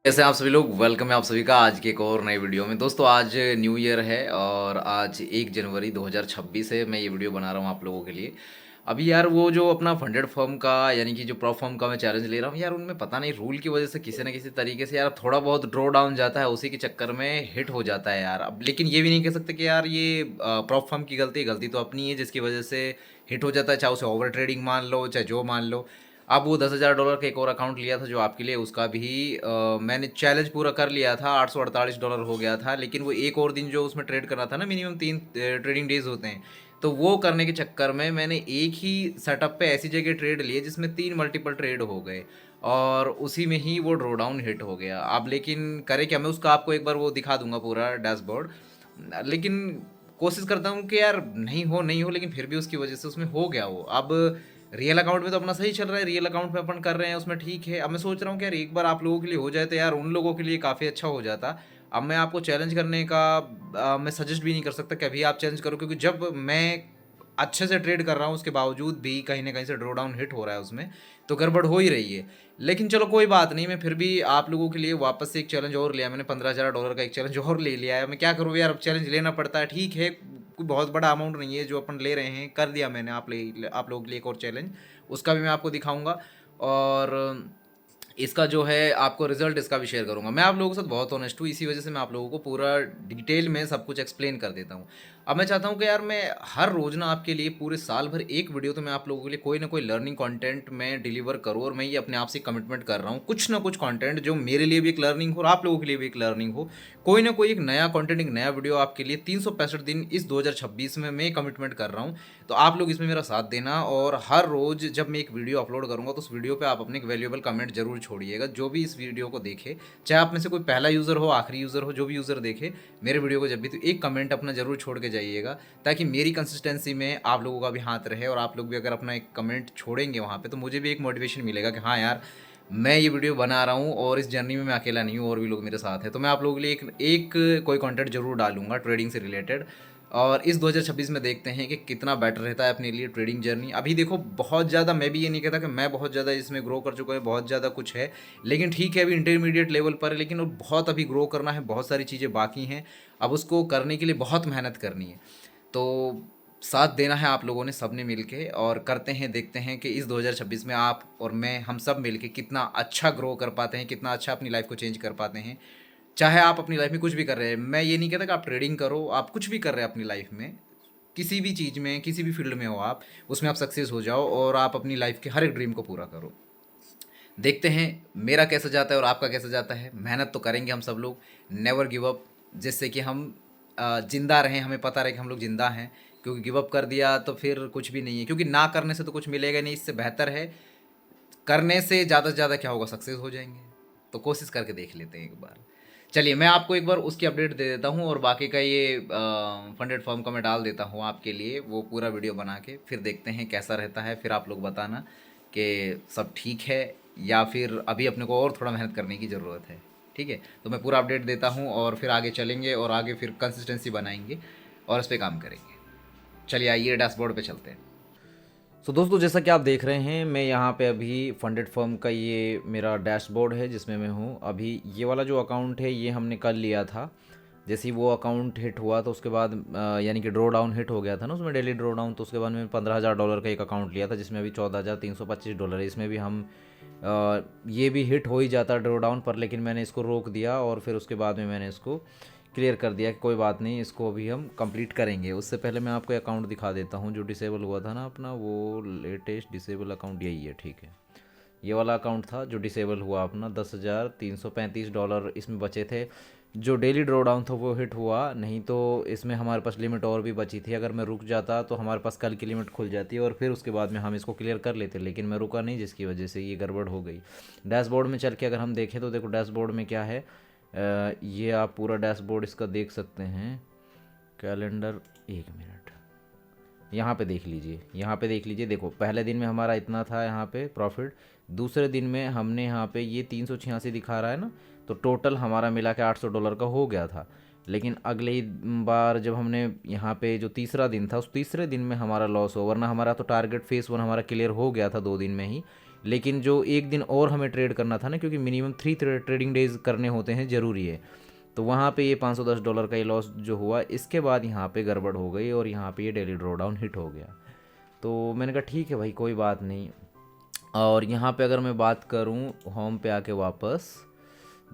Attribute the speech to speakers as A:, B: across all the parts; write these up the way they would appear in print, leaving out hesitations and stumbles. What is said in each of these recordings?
A: कैसे हैं आप सभी लोग। वेलकम है आप सभी का आज के एक और नई वीडियो में। दोस्तों आज न्यू ईयर है और आज 1 जनवरी 2026 है। मैं ये वीडियो बना रहा हूँ आप लोगों के लिए। अभी यार वो जो अपना फंडेड फर्म का यानी कि जो प्रॉप फर्म का मैं चैलेंज ले रहा हूँ यार, उनमें पता नहीं रूल की वजह से किसी न किसी तरीके से यार थोड़ा बहुत ड्रॉ डाउन जाता है, उसी के चक्कर में हिट हो जाता है यार। अब लेकिन ये भी नहीं कह सकते कि यार ये प्रॉप फर्म की गलती तो अपनी है जिसकी वजह से हिट हो जाता है, चाहे उसे ओवर ट्रेडिंग मान लो चाहे जो मान लो। अब वो $10,000 का एक और अकाउंट लिया था जो आपके लिए, उसका भी मैंने चैलेंज पूरा कर लिया था, $848 हो गया था। लेकिन वो एक और दिन जो उसमें ट्रेड करना था ना, मिनिमम 3 ट्रेडिंग डेज होते हैं, तो वो करने के चक्कर में मैंने एक ही सेटअप पे ऐसी जगह ट्रेड लिए जिसमें 3 मल्टीपल ट्रेड हो गए और उसी में ही वो ड्रॉ डाउन हिट हो गया। अब लेकिन करे क्या, मैं उसका आपको एक बार वो दिखा दूंगा पूरा डैशबोर्ड। लेकिन कोशिश करता हूँ कि यार नहीं हो, लेकिन फिर भी उसकी वजह से उसमें हो गया वो। अब रियल अकाउंट में तो अपना सही चल रहा है, रियल अकाउंट में अपन कर रहे हैं उसमें ठीक है। अब मैं सोच रहा हूँ कि यार एक बार आप लोगों के लिए हो जाए तो यार उन लोगों के लिए काफ़ी अच्छा हो जाता। अब मैं आपको चैलेंज करने का मैं सजेस्ट भी नहीं कर सकता कि अभी आप चैलेंज करो, क्योंकि जब मैं अच्छे से ट्रेड कर रहा हूँ उसके बावजूद भी कहीं ना कहीं से ड्रॉ डाउन हिट हो रहा है उसमें, तो गड़बड़ हो ही रही है। लेकिन चलो कोई बात नहीं, मैं फिर भी आप लोगों के लिए वापस से एक चैलेंज और लिया। मैंने $15,000 का एक चैलेंज और ले लिया है। मैं क्या करूँ यार, अब चैलेंज लेना पड़ता है, ठीक है। कोई बहुत बड़ा अमाउंट नहीं है जो अपन ले रहे हैं, कर दिया मैंने आप लोगों के लिए एक और चैलेंज, उसका भी मैं आपको दिखाऊंगा। और इसका जो है आपको रिजल्ट इसका भी शेयर करूंगा। मैं आप लोगों के साथ बहुत ऑनेस्ट हूँ, इसी वजह से मैं आप लोगों को पूरा डिटेल में सब कुछ एक्सप्लेन कर देता हूँ। अब मैं चाहता हूँ कि यार मैं हर रोज़ ना आपके लिए पूरे साल भर एक वीडियो तो मैं आप लोगों के लिए कोई ना कोई लर्निंग कंटेंट में डिलीवर करूँ, और मैं ये अपने आप से कमिटमेंट कर रहा हूँ। कुछ ना कुछ कंटेंट जो मेरे लिए भी एक लर्निंग हो और आप लोगों के लिए भी एक लर्निंग हो, कोई ना कोई एक नया कंटेंट, एक नया वीडियो आपके लिए 365 दिन इस 2026 में मैं कमिटमेंट कर रहा हूँ। तो आप लोग इसमें मेरा साथ देना, और हर रोज़ जब मैं एक वीडियो अपलोड करूँगा तो उस वीडियो पे आप अपने एक वैल्यूएबल कमेंट जरूर छोड़िएगा। जो भी इस वीडियो को देखे, चाहे आप में से कोई पहला यूज़र हो आखिरी यूज़र हो, जो भी यूज़र देखे मेरे वीडियो को जब भी, तो एक कमेंट अपना जरूर छोड़ के जाइएगा, ताकि मेरी कंसिस्टेंसी में आप लोगों का भी हाथ रहे। और आप लोग भी अगर अपना एक कमेंट छोड़ेंगे वहाँ पे, तो मुझे भी एक मोटिवेशन मिलेगा कि हाँ यार, मैं ये वीडियो बना रहा हूँ और इस जर्नी में मैं अकेला नहीं हूँ, और भी लोग मेरे साथ हैं। तो मैं आप लोगों के लिए एक कोई कंटेंट जरूर डालूंगा ट्रेडिंग से रिलेटेड। और इस 2026 में देखते हैं कि कितना बेटर रहता है अपने लिए ट्रेडिंग जर्नी। अभी देखो बहुत ज़्यादा, मैं भी ये नहीं कहता कि मैं बहुत ज़्यादा इसमें ग्रो कर चुका है, बहुत ज़्यादा कुछ है, लेकिन ठीक है अभी इंटरमीडिएट लेवल पर है, लेकिन और बहुत अभी ग्रो करना है, बहुत सारी चीज़ें बाकी हैं। अब उसको करने के लिए बहुत मेहनत करनी है। तो साथ देना है आप लोगों ने सबने मिलके, और करते हैं, देखते हैं कि इस 2026 में आप और मैं, हम सब मिलके कितना अच्छा ग्रो कर पाते हैं, कितना अच्छा अपनी लाइफ को चेंज कर पाते हैं। चाहे आप अपनी लाइफ में कुछ भी कर रहे हैं, मैं ये नहीं कहता कि आप ट्रेडिंग करो, आप कुछ भी कर रहे हैं अपनी लाइफ में, किसी भी चीज़ में किसी भी फील्ड में हो आप, उसमें आप सक्सेस हो जाओ और आप अपनी लाइफ के हर एक ड्रीम को पूरा करो। देखते हैं मेरा कैसा जाता है और आपका कैसा जाता है। मेहनत तो करेंगे हम सब लोग, नेवर गिव अप, जिससे कि हम जिंदा रहें, हमें पता रहे कि हम लोग जिंदा हैं। क्योंकि गिव अप कर दिया तो फिर कुछ भी नहीं है, क्योंकि ना करने से तो कुछ मिलेगा नहीं। इससे बेहतर है करने से ज़्यादा क्या होगा, सक्सेस हो जाएंगे। तो कोशिश करके देख लेते हैं एक बार। चलिए मैं आपको एक बार उसकी अपडेट दे देता हूँ, और बाकी का ये फंडेड फॉर्म का मैं डाल देता हूँ आपके लिए वो पूरा वीडियो बना के। फिर देखते हैं कैसा रहता है, फिर आप लोग बताना कि सब ठीक है या फिर अभी अपने को और थोड़ा मेहनत करने की ज़रूरत है। ठीक है, तो मैं पूरा अपडेट देता हूँ और फिर आगे चलेंगे और आगे फिर कंसिस्टेंसी बनाएंगे और इस पर काम करेंगे। चलिए आइए डैशबोर्ड पे चलते हैं। तो दोस्तों जैसा कि आप देख रहे हैं, मैं यहाँ पे अभी फंडेड फर्म का ये मेरा डैशबोर्ड है जिसमें मैं हूँ अभी। ये वाला जो अकाउंट है ये हमने कल लिया था। जैसे ही वो अकाउंट हिट हुआ तो उसके बाद यानी कि ड्रॉ डाउन हिट हो गया था ना उसमें, डेली ड्रॉ डाउन, तो उसके बाद मैंने $15,000 का एक अकाउंट लिया था जिसमें अभी $14,325 है। इसमें भी हम ये भी हिट हो ही जाता ड्रॉ डाउन पर, लेकिन मैंने इसको रोक दिया और फिर उसके बाद में मैंने इसको क्लियर कर दिया कि कोई बात नहीं, इसको अभी हम कंप्लीट करेंगे। उससे पहले मैं आपको अकाउंट दिखा देता हूँ जो डिसेबल हुआ था ना अपना, वो लेटेस्ट डिसेबल अकाउंट यही है। ठीक है, ये वाला अकाउंट था जो डिसेबल हुआ अपना। $10,335 इसमें बचे थे। जो डेली ड्रॉ डाउन था वो हिट हुआ नहीं, तो इसमें हमारे पास लिमिट और भी बची थी। अगर मैं रुक जाता तो हमारे पास कल की लिमिट खुल जाती और फिर उसके बाद में हम इसको क्लियर कर लेते, लेकिन मैं रुका नहीं, जिसकी वजह से ये गड़बड़ हो गई। डैशबोर्ड में चल के अगर हम देखें तो देखो डैशबोर्ड में क्या है। ये आप पूरा डैशबोर्ड इसका देख सकते हैं। कैलेंडर, एक मिनट, यहाँ पे देख लीजिए, यहाँ पे देख लीजिए। देखो पहले दिन में हमारा इतना था यहाँ पे प्रॉफिट, दूसरे दिन में हमने यहाँ पे ये 386 दिखा रहा है ना, तो टोटल हमारा मिला के $800 का हो गया था। लेकिन अगले ही बार जब हमने यहाँ पे जो तीसरा दिन था, उस तीसरे दिन में हमारा लॉस हो, वरना हमारा तो टारगेट फेस 1 हमारा क्लियर हो गया था 2 दिन में ही। लेकिन जो एक दिन और हमें ट्रेड करना था ना, क्योंकि मिनिमम 3 ट्रेडिंग डेज करने होते हैं, ज़रूरी है, तो वहाँ पे ये $510 का ये लॉस जो हुआ, इसके बाद यहाँ पे गड़बड़ हो गई और यहाँ पे ये डेली ड्रॉ डाउन हिट हो गया। तो मैंने कहा ठीक है भाई, कोई बात नहीं। और यहाँ पे अगर मैं बात करूँ होम पे आके वापस,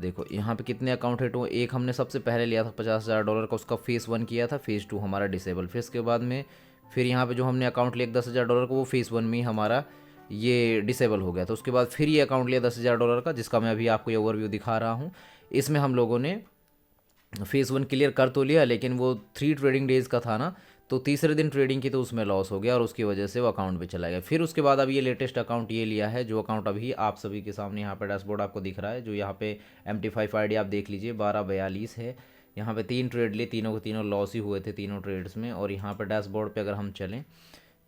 A: देखो यहाँ पे कितने अकाउंट हिट हुए। एक हमने सबसे पहले लिया था $50,000 का, उसका फेज़ 1 किया था, फेज़ 2 हमारा डिसेबल। फिर इसके बाद में फिर यहाँ पे जो हमने अकाउंट लिया $10,000 का, वो फेज़ 1 में ही हमारा ये डिसेबल हो गया था। उसके बाद फिर ये अकाउंट लिया $10,000 का, जिसका मैं अभी आपको ये ओवरव्यू दिखा रहा हूँ। इसमें हम लोगों ने फेज़ 1 क्लियर कर तो लिया, लेकिन वो 3 ट्रेडिंग डेज़ का था ना, तो तीसरे दिन ट्रेडिंग की तो उसमें लॉस हो गया और उसकी वजह से वो अकाउंट पे चला गया। फिर उसके बाद अब ये लेटेस्ट अकाउंट ये लिया है, जो अकाउंट अभी आप सभी के सामने यहाँ पे डैशबोर्ड आपको दिख रहा है, जो यहाँ पे MT5 ID आप देख लीजिए 1242 है। यहाँ पे 3 ट्रेड लिए, तीनों के तीनों लॉस ही हुए थे तीनों ट्रेड्स में। और यहाँ पर डैशबोर्ड पर अगर हम चलें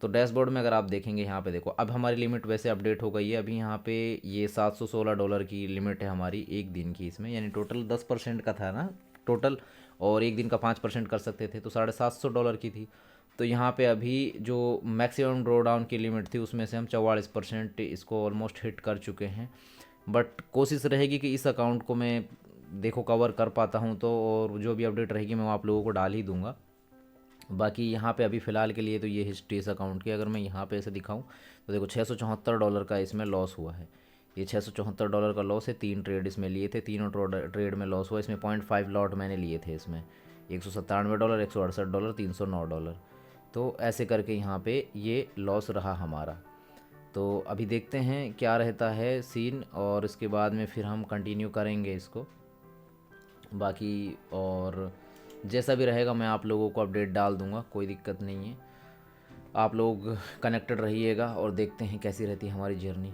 A: तो डैशबोर्ड में अगर आप देखेंगे, यहाँ पे देखो अब हमारी लिमिट वैसे अपडेट हो गई है। अभी यहाँ पे ये $716 की लिमिट है हमारी एक दिन की इसमें, यानी टोटल 10% का था ना टोटल, और एक दिन का 5% कर सकते थे, तो $750 की थी। तो यहाँ पे अभी जो मैक्सिमम ड्रॉ डाउन की लिमिट थी उसमें से हम 44% इसको ऑलमोस्ट हिट कर चुके हैं। बट कोशिश रहेगी कि इस अकाउंट को मैं देखो कवर कर पाता हूँ तो, और जो भी अपडेट रहेगी मैं वो आप लोगों को डाल ही दूँगा। बाकी यहाँ पे अभी फ़िलहाल के लिए तो ये हिस्ट्री इस अकाउंट की। अगर मैं यहाँ पे ऐसे दिखाऊँ तो देखो $674 का इसमें लॉस हुआ है। ये $674 का लॉस है। 3 ट्रेड इसमें लिए थे, तीनों ट्रेड में लॉस हुआ। इसमें 0.5 लॉट मैंने लिए थे इसमें, $197, $168, $309। तो ऐसे करके यहाँ पे ये लॉस रहा हमारा। तो अभी देखते हैं क्या रहता है सीन, और इसके बाद में फिर हम कंटिन्यू करेंगे इसको बाकी। और जैसा भी रहेगा मैं आप लोगों को अपडेट डाल दूंगा, कोई दिक्कत नहीं है। आप लोग कनेक्टेड रहिएगा और देखते हैं कैसी रहती है हमारी जर्नी।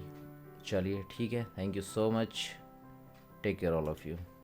A: चलिए ठीक है, thank you so much, take care all of you.